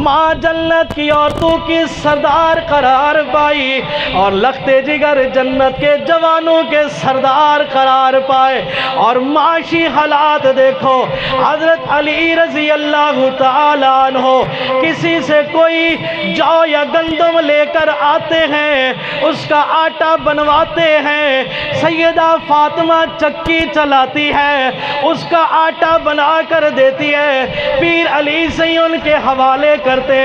ماں جنت کی عورتوں کی سردار قرار پائی اور لختے جگر جنت کے جوانوں کے سردار قرار پائے۔ اور معاشی حالات دیکھو، حضرت علی رضی اللہ تعالیٰ عنہ کسی سے کوئی جو یا گندم لے کر آتے ہیں، اس کا آٹا بنواتے ہیں، سیدہ فاطمہ چکی چلاتی ہے، اس کا آٹا بنا کر دیتی ہے، پیر علی سے ان کے حوالے کرتے،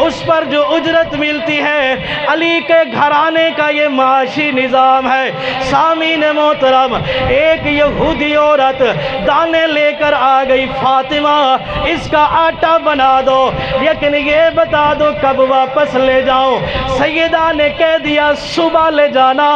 اس پر جو اجرت ملتی ہے علی کے گھرانے کا یہ معاشی نظام ہے۔ سامعین محترم، ایک یہودی عورت دانے لے کر آ گئی، فاطمہ اس کا آٹا بنا دو، لیکن یہ بتا دو کب واپس لے جاؤں۔ سیدہ نے کہہ دیا صبح لے جانا۔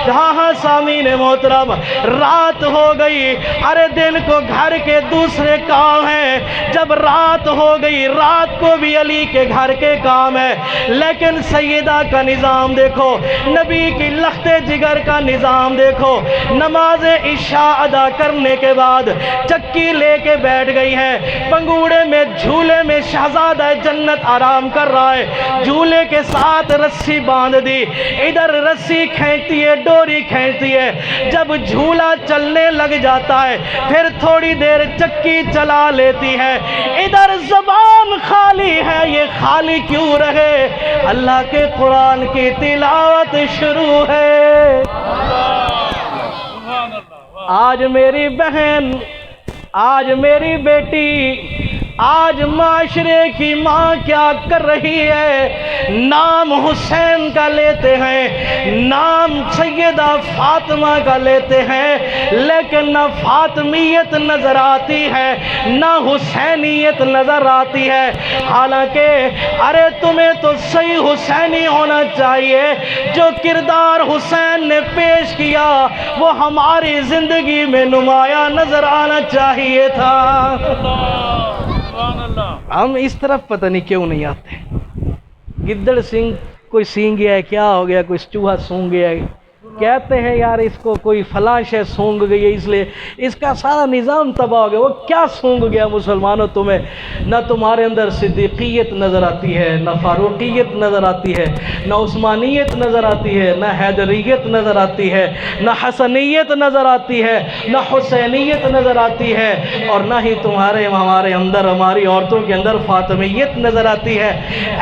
ہاں سامعین محترم، رات ہو گئی، ارے دن کو گھر کے دوسرے کام ہیں، جب رات ہو گئی رات کو بھی علی کے گھر کے کام ہے، لیکن سیدہ کا نظام دیکھو، نبی کی لختے جگر کا نظام دیکھو۔ نماز عشاء ادا کرنے کے بعد چکی لے کے بیٹھ گئی ہے، پنگوڑے میں جھولے میں شہزادہ جنت آرام کر رہا ہے، جھولے کے ساتھ رسی باندھ دی، ادھر رسی کھینچتی ہے، ڈوری کھینچتی ہے، جب جھولا چلنے لگ جاتا ہے پھر تھوڑی دیر چکی چلا لیتی ہے، ادھر زبان خالی ہے، یہ خالی کیوں رہے؟ اللہ کے قرآن کی تلاوت شروع ہے۔ آج میری بہن، آج میری بیٹی، آج معاشرے کی ماں کیا کر رہی ہے؟ نام حسین کا لیتے ہیں، نام سیدہ فاطمہ کا لیتے ہیں، لیکن نہ فاطمیت نظر آتی ہے نہ حسینیت نظر آتی ہے۔ حالانکہ ارے تمہیں تو صحیح حسینی ہونا چاہیے، جو کردار حسین نے پیش کیا وہ ہماری زندگی میں نمایاں نظر آنا چاہیے تھا۔ ہم اس طرف پتہ نہیں کیوں نہیں آتے۔ گدڑ سنگ کوئی سینگ گیا ہے، کیا ہو گیا، کوئی چوہا سونگ گیا ہے، کہتے ہیں یار اس کو کوئی فلاں شے سونگ گئی ہے، اس لیے اس کا سارا نظام تباہ ہو گیا۔ وہ کیا سونگ گیا مسلمانوں؟ تمہیں نہ تمہارے اندر صدیقیت نظر آتی ہے، نہ فاروقیت نظر آتی ہے، نہ عثمانیت نظر آتی ہے، نہ حیدریت نظر آتی ہے، نہ حسنیت نظر آتی ہے، نہ حسینیت نظر آتی ہے، اور نہ ہی ہمارے اندر، ہماری عورتوں کے اندر فاطمیت نظر آتی ہے۔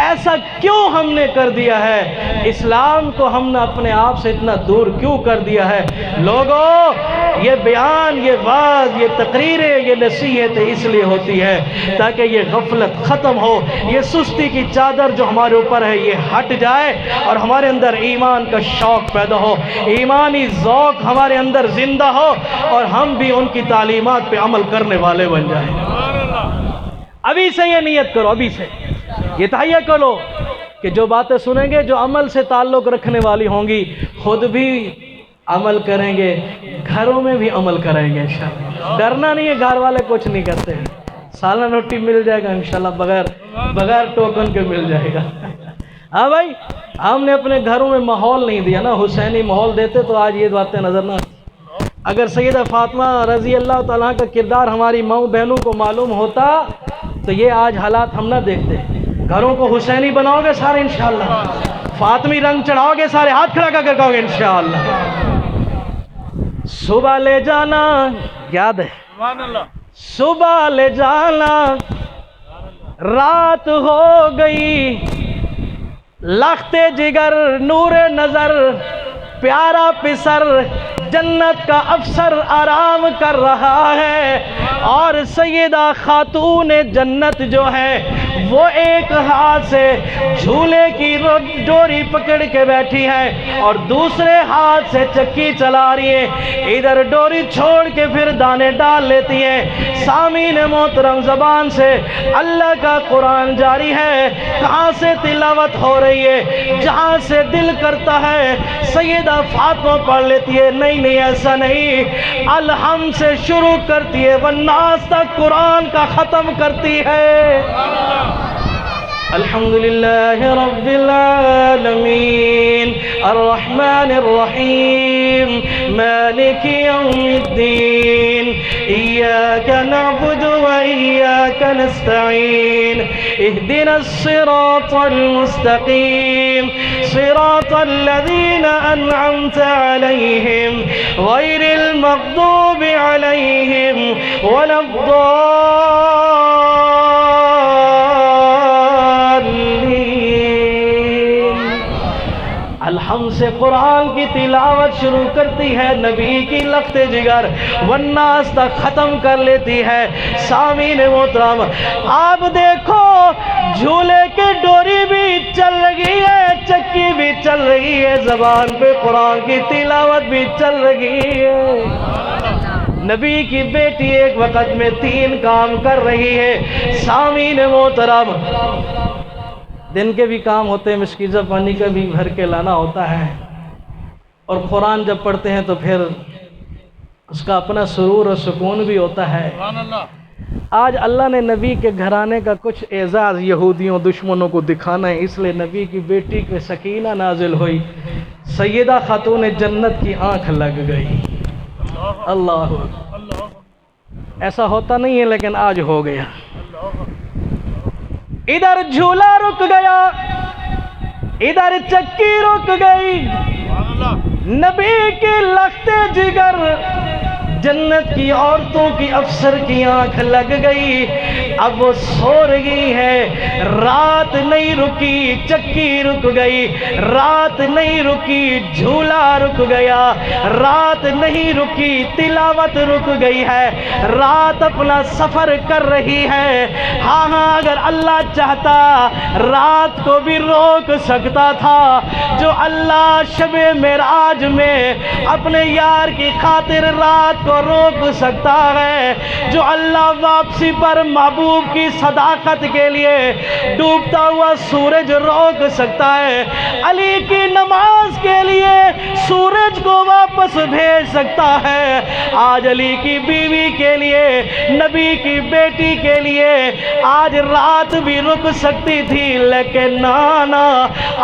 ایسا کیوں ہم نے کر دیا ہے؟ اسلام کو ہم نے اپنے آپ سے اتنا دور کیوں کر دیا ہے؟ لوگوں، یہ بیان، یہ واعظ، یہ تقریریں، یہ نصیحت اس لیے ہوتی ہے تاکہ یہ غفلت ختم ہو، یہ سستی کی چادر جو ہمارے اوپر ہے یہ ہٹ جائے، اور ہمارے اندر ایمان کا شوق پیدا ہو، ایمانی ذوق ہمارے اندر زندہ ہو، اور ہم بھی ان کی تعلیمات پہ عمل کرنے والے بن جائیں۔ ابھی سے یہ نیت کرو، ابھی سے یہ تہیہ کرو کہ جو باتیں سنیں گے جو عمل سے تعلق رکھنے والی ہوں گی، خود بھی عمل کریں گے، گھروں میں بھی عمل کریں گے انشاءاللہ۔ ڈرنا نہیں ہے، گھر والے کچھ نہیں کرتے ہیں، سالن روٹی مل جائے گا انشاءاللہ، بغیر ٹوکن کے مل جائے گا۔ ہاں بھائی، ہم نے اپنے گھروں میں ماحول نہیں دیا نا، حسینی ماحول دیتے تو آج یہ باتیں نظر نہ آتی۔ اگر سیدہ فاطمہ رضی اللہ تعالیٰ کا کردار ہماری ماؤں بہنوں کو معلوم ہوتا تو یہ آج حالات ہم نہ دیکھتے۔ گھروں کو حسینی بناؤ گے سارے انشاءاللہ، فاطمی رنگ چڑھاؤ گے سارے، ہاتھ کھڑا کر کہو گے انشاءاللہ۔ صبح لے جانا، یاد ہے، صبح لے جانا، رات ہو گئی، لختے جگر نور نظر، پیارا پسر جنت کا افسر آرام کر رہا ہے، اور سیدہ خاتون جنت جو ہے وہ ایک ہاتھ سے جھولے کی ڈوری پکڑ کے بیٹھی ہے اور دوسرے ہاتھ سے چکی چلا رہی ہے، ادھر ڈوری چھوڑ کے پھر دانے ڈال لیتی ہے۔ سامعین محترم، زبان سے اللہ کا قرآن جاری ہے، کہاں سے تلاوت ہو رہی ہے؟ جہاں سے دل کرتا ہے سیدہ فاطمہ پڑھ لیتی ہے۔ نہیں نہیں، ایسا نہیں، الحم سے شروع کرتی ہے، والناس تک قرآن کا ختم کرتی ہے۔ الحمدللہ رب العالمین الرحمن الرحیم مالک یوم الدین إياك نعبد وإياك نستعين اهدنا الصراط المستقيم صراط الذين أنعمت عليهم غير المغضوب عليهم ولا الضالين۔ الحمد سے قرآن کی تلاوت شروع کرتی ہے، نبی کی لخت جگر والناس تک ختم کر لیتی ہے۔ سامعین محترم، آپ دیکھو جھولے کی ڈوری بھی چل رہی ہے، چکی بھی چل رہی ہے، زبان پہ قرآن کی تلاوت بھی چل رہی ہے۔ نبی کی بیٹی ایک وقت میں 3 کام کر رہی ہے۔ سامعین محترم، دن کے بھی کام ہوتے ہیں، مشکیزہ پانی کا بھی بھر کے لانا ہوتا ہے، اور قرآن جب پڑھتے ہیں تو پھر اس کا اپنا سرور اور سکون بھی ہوتا ہے۔ آج اللہ نے نبی کے گھرانے کا کچھ اعزاز یہودیوں دشمنوں کو دکھانا ہے، اس لیے نبی کی بیٹی پہ سکینہ نازل ہوئی، سیدہ خاتون جنت کی آنکھ لگ گئی۔ اللہ ایسا ہوتا نہیں ہے لیکن آج ہو گیا۔ ادھر جھولا رک گیا، ادھر چکی رک گئی، نبی کی لخت جگر جنت کی عورتوں کی افسر کی آنکھ لگ گئی۔ اب وہ سو رہی ہے، رات نہیں رکی، چکی رک گئی، رات نہیں رکی، جھولا رک گیا، رات نہیں رکی، تلاوت رک گئی ہے، رات اپنا سفر کر رہی ہے۔ ہاں اگر اللہ چاہتا رات کو بھی روک سکتا تھا، جو اللہ شب معراج میں اپنے یار کی خاطر رات کو روک سکتا ہے، جو اللہ واپسی پر محبوب کی صداقت کے لیے ڈوبتا ہوا سورج روک سکتا ہے، علی کی نماز کے لیے سورج کو واپس بھیج سکتا ہے، آج علی کی بیوی کے لیے، نبی کی بیٹی کے لیے آج رات بھی رک سکتی تھی، لیکن نانا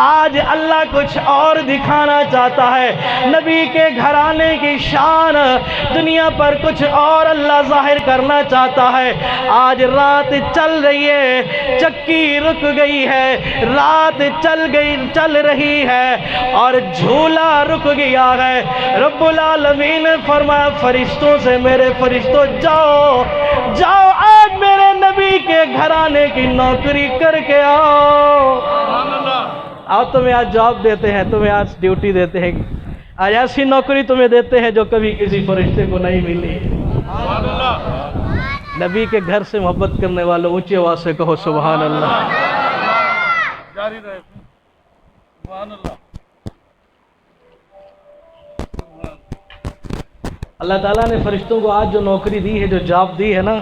آج اللہ کچھ اور دکھانا چاہتا ہے۔ نبی کے گھرانے کی شان دنیا پر کچھ اور اللہ ظاہر کرنا چاہتا ہے۔ آج رات چل رہی ہے، چکی رک گئی ہے، رات چل رہی ہے اور جھولا رک گیا ہے۔ رب العالمین نے فرمایا فرشتوں سے، میرے فرشتوں جاؤ آج میرے نبی کے گھرانے کی نوکری کر کے آؤ۔ آؤ تمہیں آج جاب دیتے ہیں، تمہیں آج ڈیوٹی دیتے ہیں، آج ایسی نوکری تمہیں دیتے ہیں جو کبھی کسی فرشتے کو نہیں ملی۔ نبی کے گھر سے محبت کرنے والوں اونچی آواز سے کہو سبحان اللہ۔ جاری رہے سبحان اللہ۔ اللہ تعالیٰ نے فرشتوں کو آج جو نوکری دی ہے، جو جاب دی ہے نا،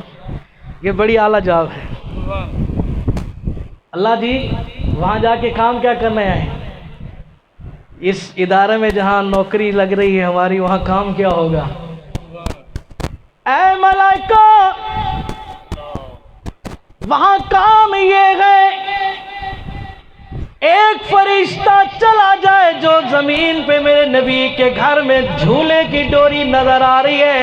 یہ بڑی اعلیٰ جاب ہے۔ اللہ جی وہاں جا کے کام کیا کرنے آئے ہیں؟ اس ادارے میں جہاں نوکری لگ رہی ہے ہماری، وہاں کام کیا ہوگا؟ اے ملائکہ وہاں کام یہ ہے، ایک فرشتہ چلا جائے جو زمین پہ میرے نبی کے گھر میں جھولے کی ڈوری نظر آ رہی ہے،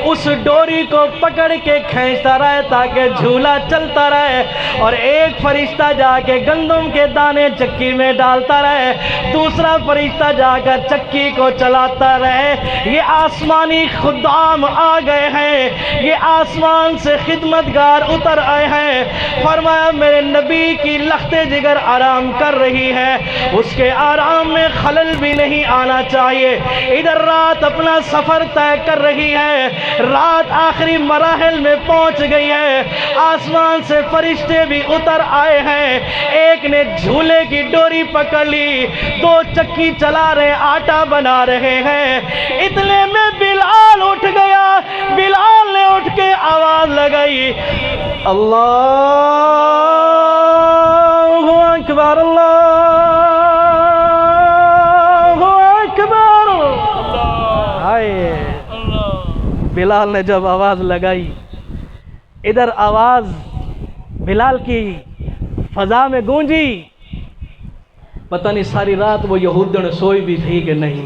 اس ڈوری کو پکڑ کے کھینچتا رہے تاکہ جھولا چلتا رہے، اور ایک فرشتہ جا کے گندم کے دانے چکی میں ڈالتا رہے، دوسرا فرشتہ جا کر چکی کو چلاتا رہے۔ یہ آسمانی خدام آ گئے ہیں، یہ آسمان سے خدمتگار اتر آئے ہیں۔ فرمایا میرے نبی کی لخت جگر آرام کر رہی ہے، اس کے آرام میں خلل بھی نہیں آنا چاہیے۔ ادھر رات اپنا سفر طے کر رہی ہے، رات آخری مراحل میں پہنچ گئی ہے، آسمان سے فرشتے بھی اتر آئے ہیں، ایک نے جھولے کی ڈوری پکڑ لی، 2 چکی چلا رہے، آٹا بنا رہے ہیں۔ اتنے میں بلال اٹھ گیا، بلال نے اٹھ کے آواز لگائی، اللہ اکبر اللہ اکبر۔ بلال نے جب آواز لگائی، ادھر آواز بلال کی فضا میں گونجی، پتہ نہیں ساری رات وہ یہودیوں نے سوئی بھی تھی کہ نہیں۔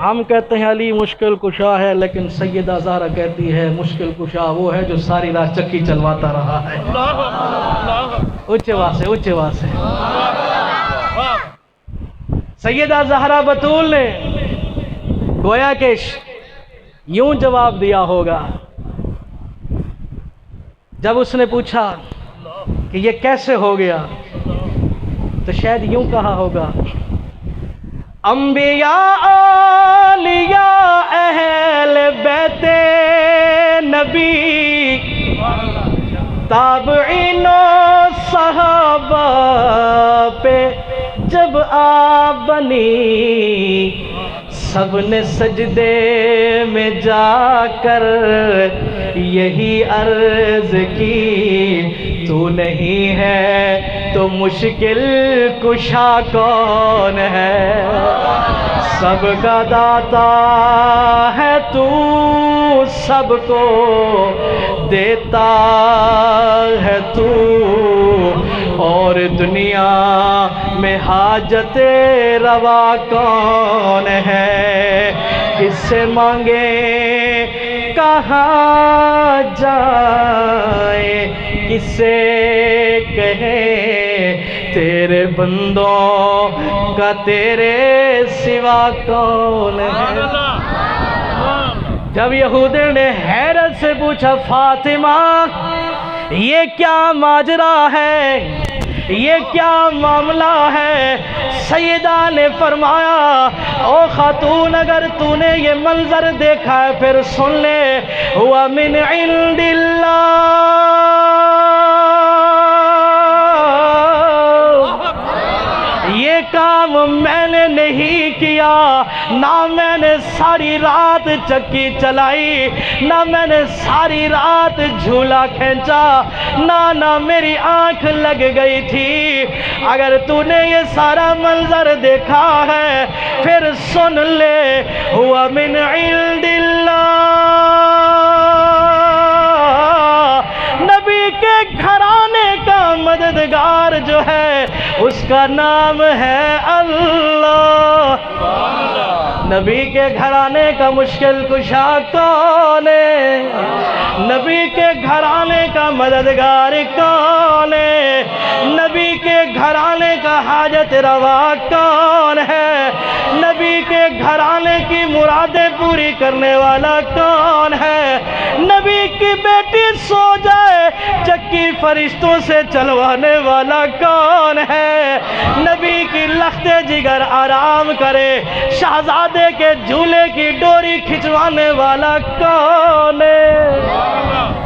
ہم کہتے ہیں علی مشکل کشا ہے، لیکن سیدہ زہرا کہتی ہے مشکل کشا وہ ہے جو ساری رات چکی چلواتا رہا ہے۔ اونچے واسے اونچے واسے۔ سیدہ زہرا بطول نے گویا کہ یوں جواب دیا ہوگا جب اس نے پوچھا کہ یہ کیسے ہو گیا، تو شاید یوں کہا ہوگا، انبیاء اولیاء اہل بیت نبی تابعین و صحابہ پہ جب آپ بنی، سب نے سجدے میں جا کر یہی عرض کی، تو نہیں ہے تو مشکل کشا کون ہے؟ سب کا داتا ہے تو، سب کو دیتا ہے تو، اور دنیا میں حاجت روا کون ہے؟ کس سے مانگے کہاں جائے، کس سے کہیں تیرے بندوں کا تیرے سوا کون ہے؟ جب یہودی نے حیرت سے پوچھا، فاطمہ یہ کیا ماجرا ہے، یہ کیا معاملہ ہے؟ سیدہ نے فرمایا، او خاتون اگر تو نے یہ منظر دیکھا ہے پھر سن لے، ہوا من عند اللہ، یہ کام میں نے نہیں کیا، نہ میں نے ساری رات چکی چلائی، نہ میں نے ساری رات جھولا کھینچا، نہ میری آنکھ لگ گئی تھی۔ اگر تو نے یہ سارا منظر دیکھا ہے پھر سن لے، ہوا من عند اللہ، نبی کے گھرانے کا مددگار جو ہے اس کا نام ہے اللہ۔ نبی کے گھرانے کا مشکل کشا کون ہے؟ نبی کے گھرانے کا مددگار کون ہے؟ نبی کے گھرانے کا حاجت روا کون ہے؟ نبی کے گھرانے کی مرادیں پوری کرنے والا کون ہے؟ نبی کی بیٹی سو جائے چکی فرشتوں سے چلوانے والا کون ہے؟ نبی کی لخت جگر آرام کرے شہزادے کے جھولے کی ڈوری کھچوانے والا کون ہے؟